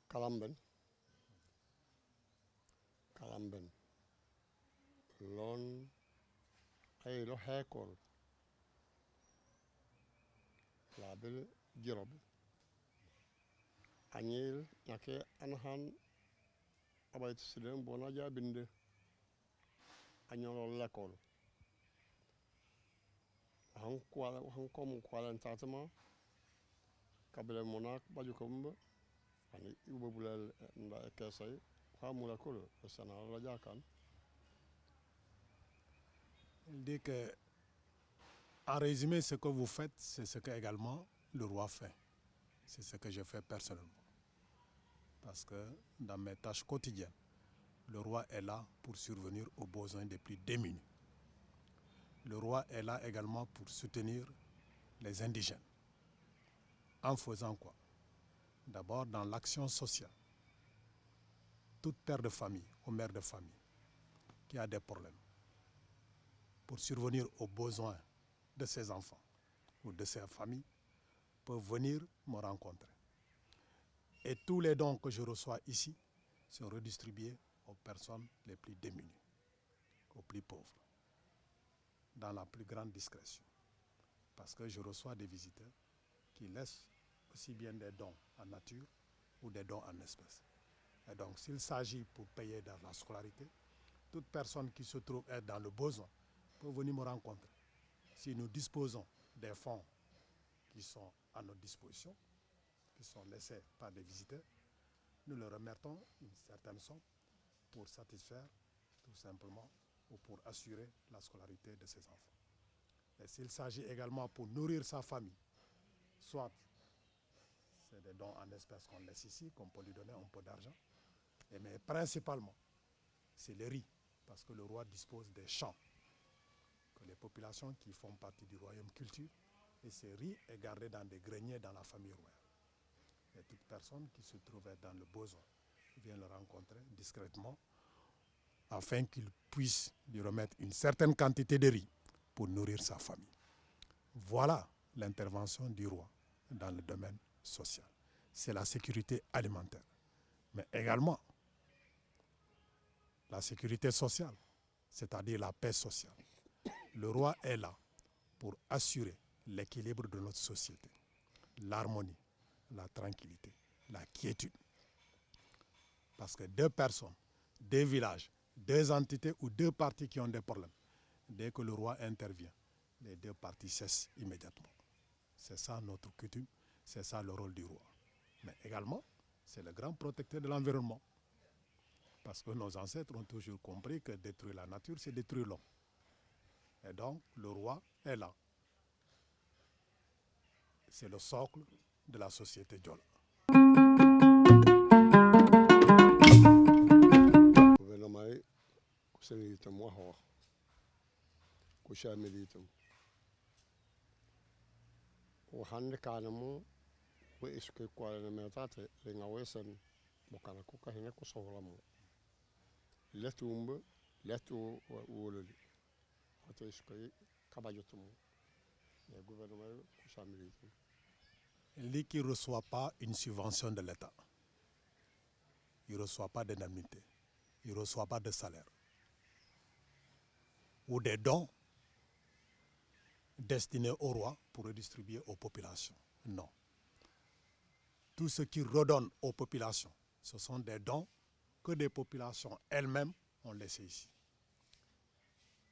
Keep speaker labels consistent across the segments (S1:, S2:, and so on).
S1: kalamben lon ay lo hekol labil jirob anyil nyake anhan abay tsiden bona jabinde anyolo lekol han kom kwala tatama kabele monak baju kombe ani ubabulal nda kesay famula kolo sana la jakan.
S2: Il dit que, en résumé, ce que vous faites, c'est ce que également le roi fait. C'est ce que je fais personnellement. Parce que dans mes tâches quotidiennes, le roi est là pour survenir aux besoins des plus démunis. Le roi est là également pour soutenir les indigènes. En faisant quoi? D'abord dans l'action sociale. Toute père de famille ou mère de famille qui a des problèmes, pour survenir aux besoins de ses enfants ou de ses familles, peuvent venir me rencontrer. Et tous les dons que je reçois ici sont redistribués aux personnes les plus démunies, aux plus pauvres, dans la plus grande discrétion. Parce que je reçois des visiteurs qui laissent aussi bien des dons en nature ou des dons en espèces. Et donc, s'il s'agit pour payer dans la scolarité, toute personne qui se trouve être dans le besoin peut venir me rencontrer. Si nous disposons des fonds qui sont à notre disposition, qui sont laissés par des visiteurs, nous leur remettons une certaine somme pour satisfaire tout simplement ou pour assurer la scolarité de ses enfants. Et s'il s'agit également pour nourrir sa famille, soit c'est des dons en espèces qu'on laisse ici, qu'on peut lui donner un peu d'argent, mais principalement, c'est le riz, parce que le roi dispose des champs que les populations qui font partie du royaume cultivent, et ce riz est gardé dans des greniers dans la famille royale. Et toute personne qui se trouvait dans le besoin vient le rencontrer discrètement afin qu'il puisse lui remettre une certaine quantité de riz pour nourrir sa famille. Voilà l'intervention du roi dans le domaine social. C'est la sécurité alimentaire, mais également la sécurité sociale, c'est-à-dire la paix sociale. Le roi est là pour assurer l'équilibre de notre société, l'harmonie, la tranquillité, la quiétude. Parce que deux personnes, deux villages, deux entités ou deux parties qui ont des problèmes, dès que le roi intervient, les deux parties cessent immédiatement. C'est ça notre coutume, c'est ça le rôle du roi. Mais également, c'est le grand protecteur de l'environnement. Parce que nos ancêtres ont toujours compris que détruire la nature, c'est détruire l'homme. Et donc, le roi est là. C'est le socle de la société Diola.
S1: Gouvernement ku senitam wax ku shamilitam waxan kanamu wo iske kwala metate lenga wesen bokana ku kahine ku sowlamo letumbe letu wololi ato iske kabajotum le gouvernement ku shamilitam.
S2: Il dit qu'il ne reçoit pas une subvention de l'État. Il ne reçoit pas d'indemnité. Il ne reçoit pas de salaire. Ou des dons destinés au roi pour redistribuer aux populations. Non. Tout ce qu'il redonne aux populations, ce sont des dons que des populations elles-mêmes ont laissés ici.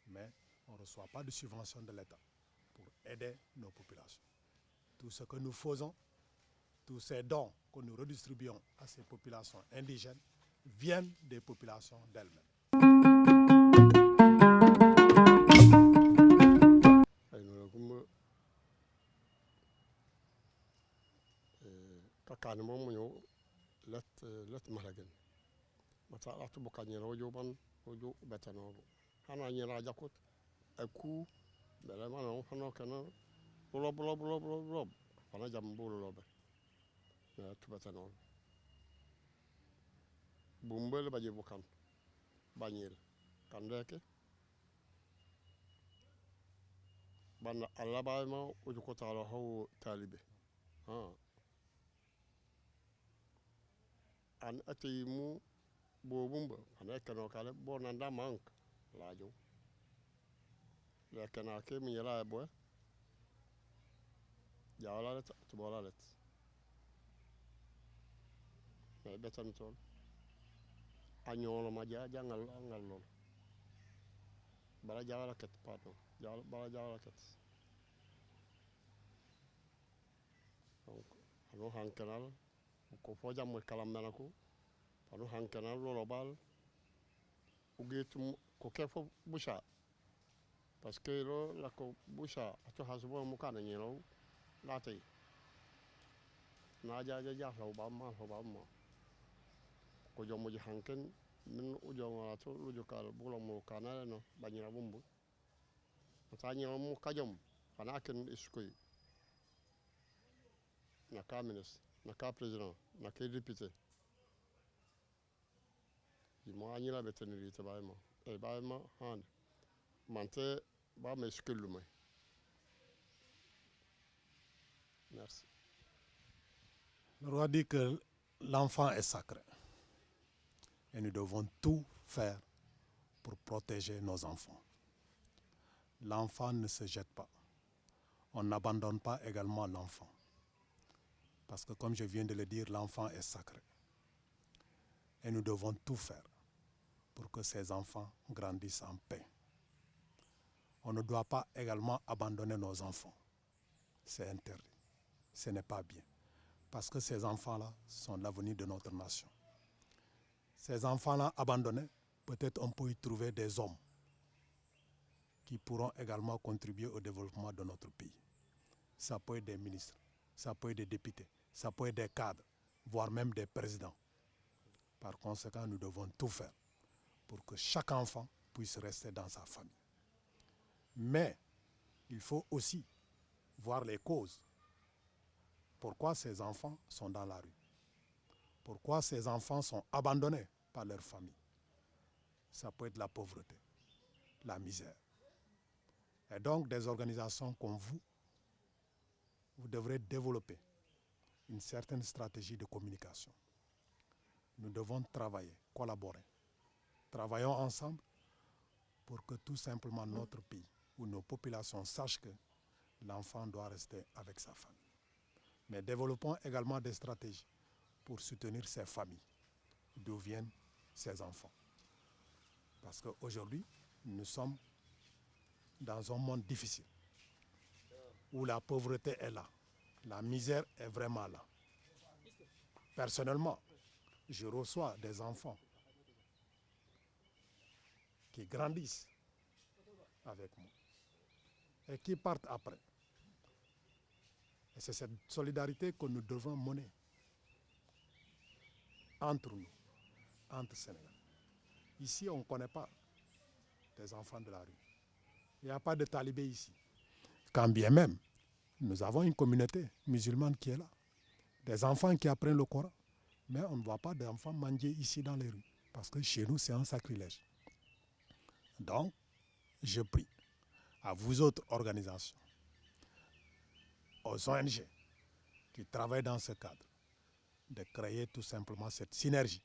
S2: Mais on ne reçoit pas de subvention de l'État pour aider nos populations. Tout ce que nous faisons, tous ces dons que nous redistribuons à ces populations indigènes viennent des populations d'elles-mêmes.
S1: Kakani momo let malagen mata atu bokanya rojoban rojo betano hana nyira jakut aku bela mano hana kana lob hana jambu lobe na tu betano bumbel baje bokan banyil kandeke banda alaba ma uju ko talo hawo talibe an ati mu bobumba an ekano kale bonanda mank lajo lekana ke mi yala boy jawlalet tubolalet mais betan tol añolo ma jangal ngal lol bala jawla ket pardon bala jawla ket donc anu hankanal ko fojam mo kalam nanako anu hankanal lolo bal ugetum ko kefo busha parce que lo la ko busha to hasbo mo kana nyelo latay na ja law ba ma ko jomo ji hanken min ujo to ujo kal bulo mo kana no banyira bumbu ta nyelo mo kajom ana ken iskoy na ka ministre na ka président na ka député mo anyila beteniri te bayma e bayma han mante ba me skeluma merci.
S2: Le roi dit que l'enfant est sacré et nous devons tout faire pour protéger nos enfants. L'enfant ne se jette pas. On n'abandonne pas également l'enfant. Parce que comme je viens de le dire, l'enfant est sacré. Et nous devons tout faire pour que ces enfants grandissent en paix. On ne doit pas également abandonner nos enfants. C'est interdit. Ce n'est pas bien. Parce que ces enfants-là sont l'avenir de notre nation. Ces enfants-là abandonnés, peut-être on peut y trouver des hommes qui pourront également contribuer au développement de notre pays. Ça peut être des ministres, ça peut être des députés, ça peut être des cadres, voire même des présidents. Par conséquent, nous devons tout faire pour que chaque enfant puisse rester dans sa famille. Mais il faut aussi voir les causes. Pourquoi ces enfants sont dans la rue? Pourquoi ces enfants sont abandonnés par leur famille? Ça peut être la pauvreté, la misère. Et donc, des organisations comme vous devrez développer une certaine stratégie de communication. Nous devons travailler, collaborer. Travaillons ensemble pour que tout simplement notre pays ou nos populations sachent que l'enfant doit rester avec sa famille. Mais développons également des stratégies pour soutenir ces familles, d'où viennent ces enfants. Parce qu'aujourd'hui, nous sommes dans un monde difficile, où la pauvreté est là, la misère est vraiment là. Personnellement, je reçois des enfants qui grandissent avec moi et qui partent après. Et c'est cette solidarité que nous devons mener entre nous, entre Sénégalais. Ici, on ne connaît pas des enfants de la rue. Il n'y a pas de talibés ici. Quand bien même, nous avons une communauté musulmane qui est là. Des enfants qui apprennent le Coran. Mais on ne voit pas d'enfants mendier ici dans les rues. Parce que chez nous, c'est un sacrilège. Donc, je prie à vous autres organisations, aux ONG qui travaillent dans ce cadre, de créer tout simplement cette synergie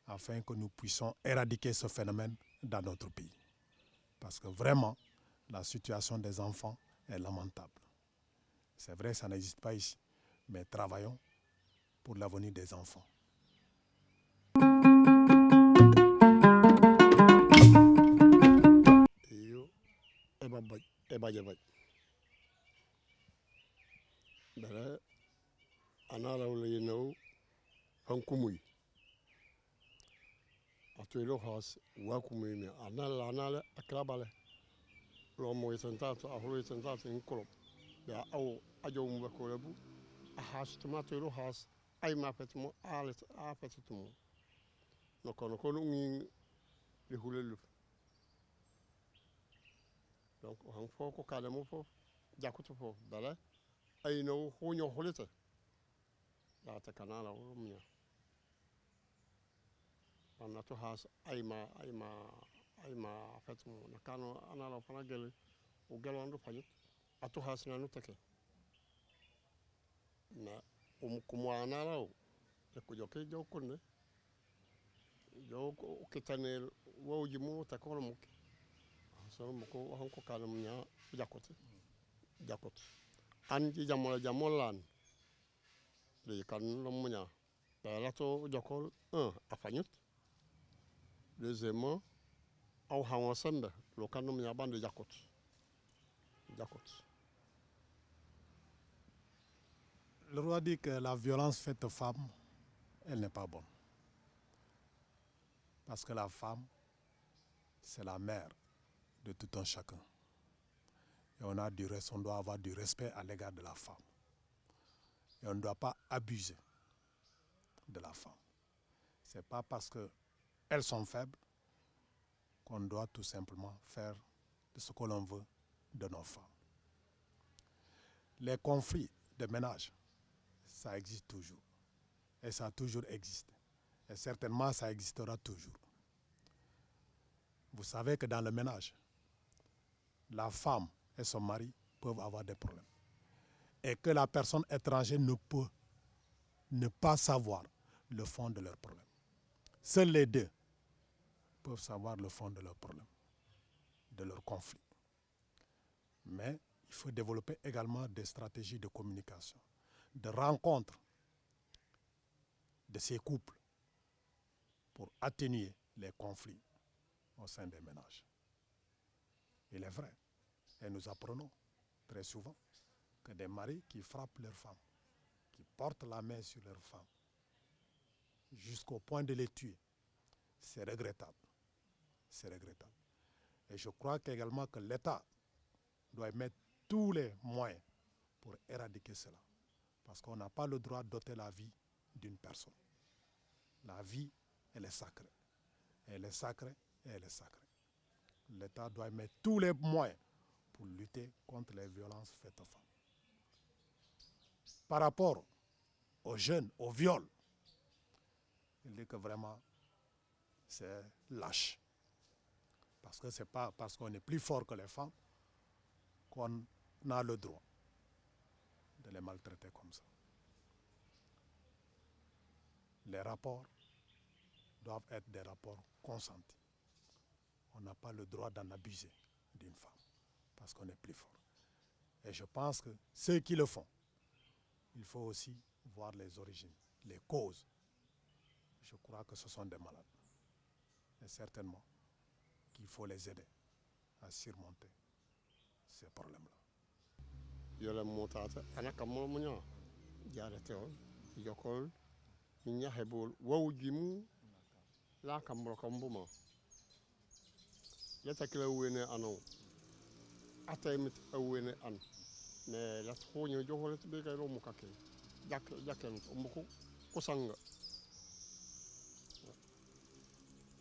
S2: afin que nous puissions éradiquer ce phénomène dans notre pays. Parce que vraiment, la situation des enfants est lamentable. C'est vrai, ça n'existe pas ici, mais travaillons pour l'avenir des enfants.
S1: Atuelo has wakumimi anala akrabale lomo yesentato aholo yesentato in kolop ya au ajo mbakolebu ahas tomato has ay mafetmo alet afetmo no kono ngi le hulelu donc han foko kala mo fo jakuto fo bala ay no honyo holita la ta kanala o miya on to has ayma fetmo na kano anala fana gele o gelando fanyit atu has na no take na kumu anala o e ko joke jokunne yo ko kitane wawji mu ta ko mo so mo ko hon ko kanum nya jakot an ji jamolan le kan lo mo nya la to jokol afanyut deuxièmement aw hawo sembe lo kanum nya bande jakot
S2: Le roi dit que la violence faite aux femmes, elle n'est pas bonne. Parce que la femme, c'est la mère de tout un chacun. Et on doit avoir du respect à l'égard de la femme. Et on ne doit pas abuser de la femme. Ce n'est pas parce qu'elles sont faibles qu'on doit tout simplement faire de ce que l'on veut de nos femmes. Les conflits de ménage, ça existe toujours. Et ça a toujours existé. Et certainement, ça existera toujours. Vous savez que dans le ménage, la femme et son mari peuvent avoir des problèmes. Et que la personne étrangère ne peut ne pas savoir le fond de leurs problèmes. Seuls les deux peuvent savoir le fond de leurs problèmes, de leurs conflits. Mais il faut développer également des stratégies de communication, de rencontre de ces couples pour atténuer les conflits au sein des ménages. Il est vrai, et nous apprenons très souvent que des maris qui frappent leurs femmes, qui portent la main sur leurs femmes, jusqu'au point de les tuer, c'est regrettable. C'est regrettable. Et je crois également que l'État doit mettre tous les moyens pour éradiquer cela. Parce qu'on n'a pas le droit d'ôter la vie d'une personne. La vie, elle est sacrée. Elle est sacrée et elle est sacrée. L'État doit mettre tous les moyens pour lutter contre les violences faites aux femmes. Par rapport aux jeunes, au viol, il dit que vraiment, c'est lâche. Parce que ce n'est pas parce qu'on est plus fort que les femmes qu'on a le droit de les maltraiter comme ça. Les rapports doivent être des rapports consentis. On n'a pas le droit d'en abuser d'une femme parce qu'on est plus fort. Et je pense que ceux qui le font, il faut aussi voir les origines, les causes. Je crois que ce sont des malades. Et certainement qu'il faut les aider à surmonter ces problèmes-là.
S1: Yola motata anaka momunya jarate on yokol minya hebol wawjimu la kambro kambuma la takla wene anon ataymet awene an mais la tronyo joholet be kay romu kake jaken ombuko kusanga.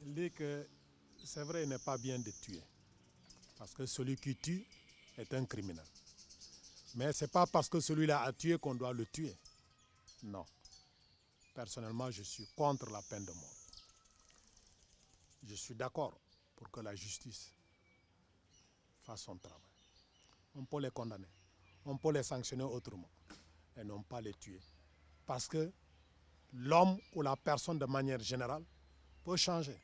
S2: Il dit que c'est vrai, il n'est pas bien de tuer. Parce que celui qui tue est un criminel. Mais ce n'est pas parce que celui-là a tué qu'on doit le tuer. Non. Personnellement, je suis contre la peine de mort. Je suis d'accord pour que la justice fasse son travail. On peut les condamner. On peut les sanctionner autrement. Et non pas les tuer. Parce que l'homme ou la personne de manière générale peut changer.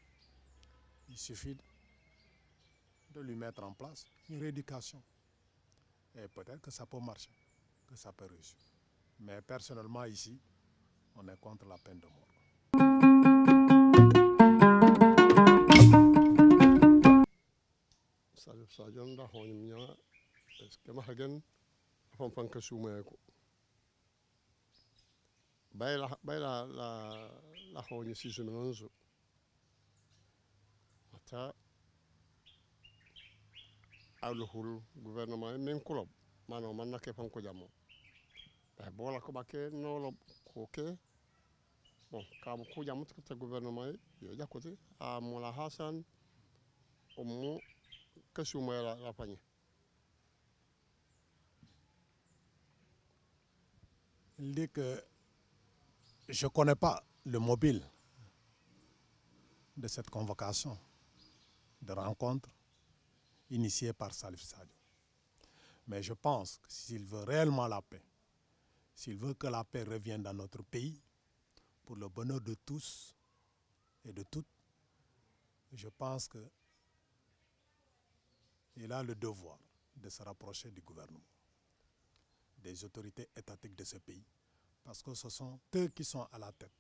S2: Il suffit de lui mettre en place une rééducation. Et peut-être que ça peut marcher, que ça peut réussir. Mais personnellement, ici, on est contre la peine de mort.
S1: Sajon da honimnya eske mahagen afan fanka sumeko bayla la honi si jumenonzo ata awluhul gouvernement men kulob mano manake fanko jamo bola ko bake no ko ke bon ka ko jamo ta gouvernement yo jakote a mola hasan omo kasuma la pagné.
S2: Il dit que je ne connais pas le mobile de cette convocation de rencontre initiée par Salif Sadio. Mais je pense que s'il veut réellement la paix, s'il veut que la paix revienne dans notre pays, pour le bonheur de tous et de toutes, je pense qu'il a le devoir de se rapprocher du gouvernement, des autorités étatiques de ce pays, parce que ce sont eux qui sont à la tête.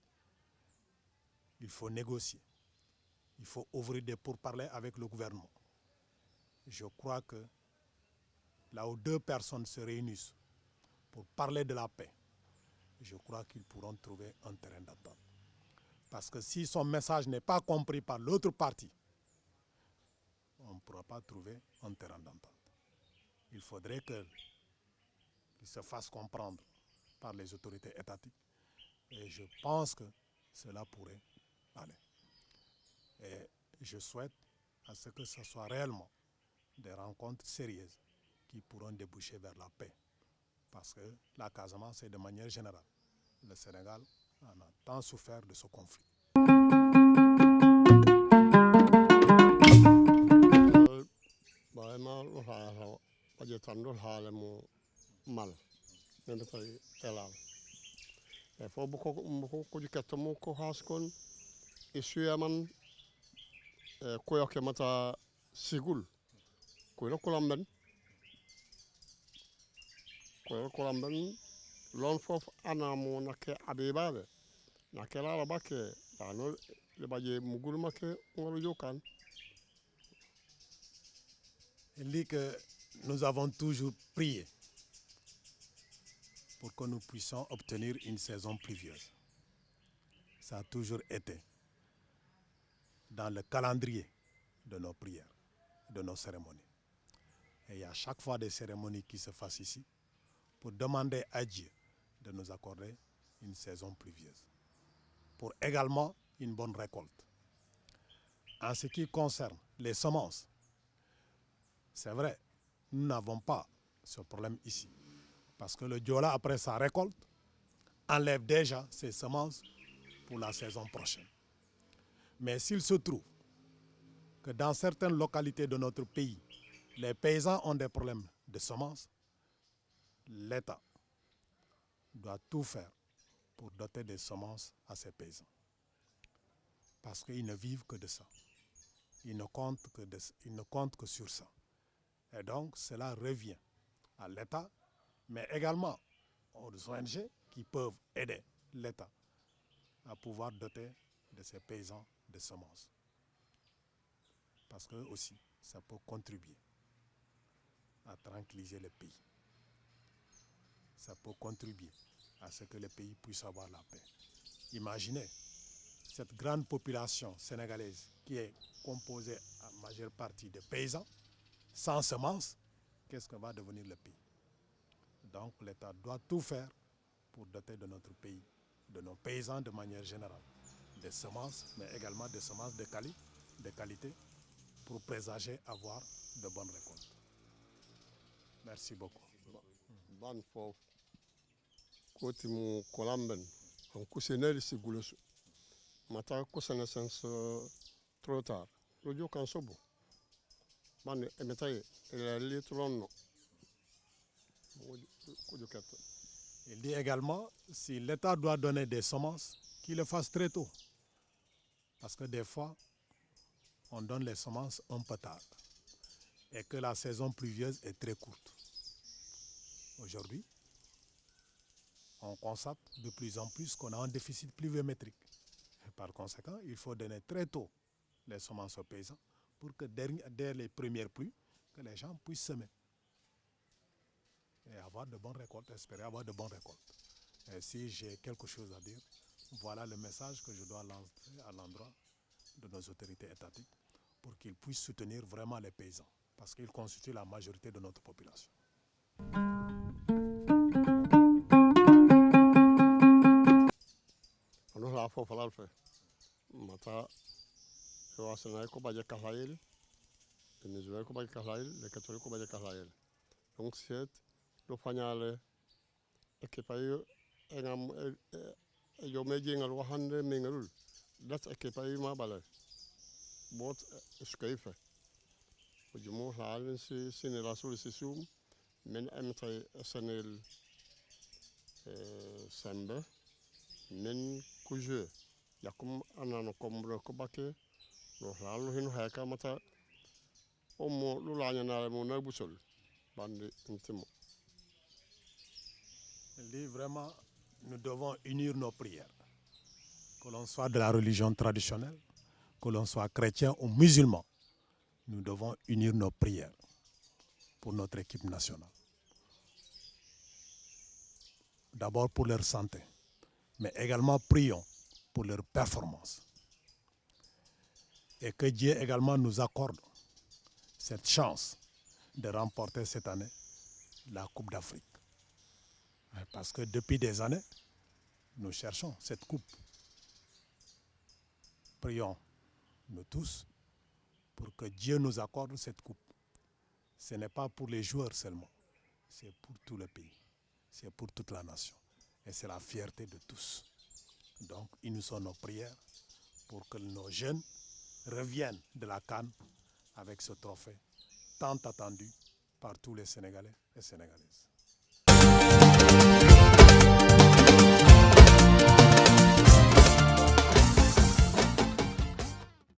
S2: Il faut négocier, il faut ouvrir des pourparlers avec le gouvernement. Je crois que là où deux personnes se réunissent pour parler de la paix, je crois qu'ils pourront trouver un terrain d'entente. Parce que si son message n'est pas compris par l'autre partie, on ne pourra pas trouver un terrain d'entente. Il faudrait qu'il se fasse comprendre par les autorités étatiques. Et je pense que cela pourrait aller. Et je souhaite à ce que ce soit réellement des rencontres sérieuses qui pourront déboucher vers la paix. Parce que la Casamance, c'est de manière générale. Le Sénégal en a tant souffert de ce conflit.
S1: lon fof anamo nakke abibaɓe nakke larabake dano lebaje mugul make ngoro jokan.
S2: Il dit que nous avons toujours prié pour que nous puissions obtenir une saison pluvieuse. Ça a toujours été dans le calendrier de nos prières, de nos cérémonies. Et il y a chaque fois des cérémonies qui se fassent ici pour demander à Dieu de nous accorder une saison pluvieuse, pour également une bonne récolte. En ce qui concerne les semences, c'est vrai, nous n'avons pas ce problème ici, parce que le Diola, après sa récolte, enlève déjà ses semences pour la saison prochaine. Mais s'il se trouve que dans certaines localités de notre pays, les paysans ont des problèmes de semences, l'État doit tout faire pour doter des semences à ces paysans. Parce qu'ils ne vivent que de ça. Ils ne comptent que sur ça. Et donc, cela revient à l'État, mais également aux ONG qui peuvent aider l'État à pouvoir doter de ces paysans de semences. Parce que aussi, ça peut contribuer à tranquilliser le pays. Ça peut contribuer à ce que le pays puisse avoir la paix. Imaginez cette grande population sénégalaise qui est composée en majeure partie de paysans, sans semences, qu'est-ce que va devenir le pays? Donc l'État doit tout faire pour doter de notre pays, de nos paysans de manière générale, des semences, mais également des semences de qualité, pour présager avoir de bonnes récoltes. Merci beaucoup.
S1: Ban fof koti mu kolamben on kuseneli sigulosu mata kusana sens trop tard lojo kan sobo ban emetaye ele tronno.
S2: Il dit également, si l'État doit donner des semences, qu'il le fasse très tôt. Parce que des fois, on donne les semences un peu tard et que la saison pluvieuse est très courte. Aujourd'hui, on constate de plus en plus qu'on a un déficit pluviométrique. Et par conséquent, il faut donner très tôt les semences aux paysans pour que dès les premières pluies, que les gens puissent semer et avoir de bonnes récoltes, espérer avoir de bonnes récoltes. Et si j'ai quelque chose à dire, voilà le message que je dois lancer à l'endroit de nos autorités étatiques pour qu'ils puissent soutenir vraiment les paysans, parce qu'ils constituent la majorité de notre population.
S1: Ono la fo falal fe mata wasana ko baje kafail ni zuwa ko baje kafail le catholique ko baje kafail donc c'est do fagnale ekipayo engam yo meje ngal waxande me ngalul dat ekipayo ma bala bot skayfa jumo halin si sine la solution men amtay sanel sembe men kuje yakum anano kombre ko bakke no lalu hinu hayaka mata omo lulanya na mo na busol bande intimo.
S2: Vraiment, nous devons unir nos prières. Que l'on soit de la religion traditionnelle, que l'on soit chrétien ou musulman, nous devons unir nos prières pour notre équipe nationale. D'abord pour leur santé, mais également prions pour leur performance. Et que Dieu également nous accorde cette chance de remporter cette année la Coupe d'Afrique. Parce que depuis des années, nous cherchons cette coupe. Prions, nous tous, pour que Dieu nous accorde cette coupe. Ce n'est pas pour les joueurs seulement, c'est pour tout le pays, c'est pour toute la nation. Et c'est la fierté de tous. Donc, unissons nos prières pour que nos jeunes reviennent de la CAN avec ce trophée tant attendu par tous les Sénégalais et Sénégalaises.